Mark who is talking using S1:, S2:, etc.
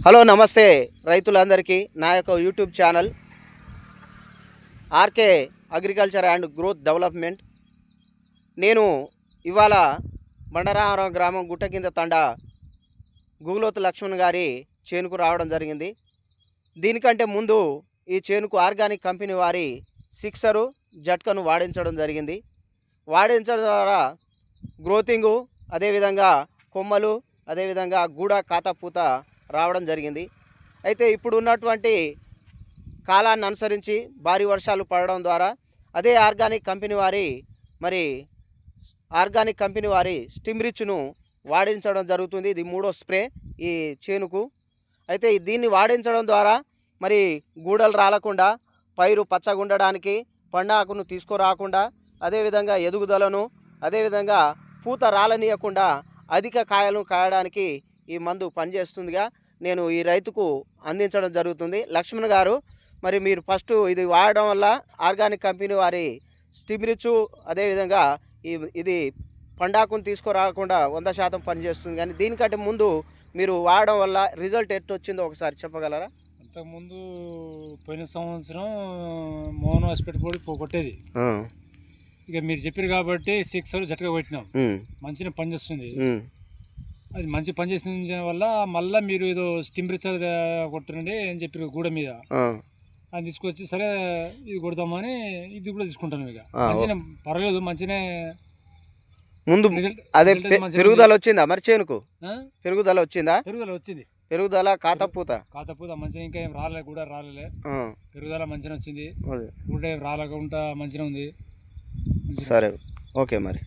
S1: Hello నమస్తే రైతులందరికీ నా యొక్క YouTube channel RK agriculture and growth development. నేను ఇవాళ బండరామరం గ్రామం గుట్ట కింద తండ గుగులోతు లక్ష్మణ్ గారి చేనుకు రావడం జరిగింది. దీనికంటే ముందు ఈ చేనుకు ఆర్గానిక్ కంపెనీ వారి సిక్సరు జట్కను వాడించడం జరిగింది. వాడించడం ద్వారా గ్రోతింగు, అదేవిధంగా కొమ్మలు, అదేవిధంగా గూడ కాతపూత రావడం జరిగింది. అయితే ఇప్పుడు ఉన్నటువంటి కాలాన్ని అనుసరించి భారీ వర్షాలు పడడం ద్వారా అదే ఆర్గానిక్ కంపెనీ వారి స్టిమ్రిచ్ను వాడించడం జరుగుతుంది. ఇది 3వ స్ప్రే ఈ చేనుకు. అయితే దీన్ని వాడించడం ద్వారా మరి గూడలు రాలకుండా, పైరు పచ్చగుండడానికి, పండాకును తీసుకురాకుండా, అదేవిధంగా ఎదుగుదలను, అదేవిధంగా పూత రాలనీయకుండా అధిక కాయలను కాయడానికి ఈ మందు పనిచేస్తుందిగా నేను ఈ రైతుకు అందించడం జరుగుతుంది. లక్ష్మణ్ గారు, మరి మీరు ఫస్ట్ ఇది వాడడం వల్ల ఆర్గానిక్ కంపెనీ వారి స్టిమ్రిచు, అదేవిధంగా ఇది పండాకును తీసుకురాకుండా 100% పనిచేస్తుంది. కానీ దీనికంటే ముందు మీరు వాడడం వల్ల రిజల్ట్ ఎట్టు వచ్చిందో ఒకసారి చెప్పగలరా?
S2: అంతకుముందు పోయిన సంవత్సరం మోనో హాస్పిటల్ పొడి కొట్టేది. ఇక మీరు చెప్పారు కాబట్టి 6 అవర్స్ జట్టుగా కొట్టినాం. మంచిగా పనిచేస్తుంది. అది మంచి పనిచేసిన వల్ల మళ్ళీ మీరు ఏదో స్టింపరేచర్ కొట్టండి అని చెప్పారు గూడ మీద. అది తీసుకొచ్చి సరే ఇది కొడదామని ఇది కూడా తీసుకుంటాను. ఇక మంచిగా పర్వాలేదు, మంచిగా
S1: ముందు అదే పెరుగుదల వచ్చిందా మరి చేనుకు? పెరుగుదల వచ్చిందా?
S2: పెరుగుదల వచ్చింది.
S1: పెరుగుదల కాతపూత
S2: మంచిగా ఇంకా ఏం రాలే, కూడా రాలే. పెరుగుదల మంచిగా వచ్చింది. కూడా ఏం రాలేకుండా మంచిగా ఉంది.
S1: సరే, ఓకే మరి.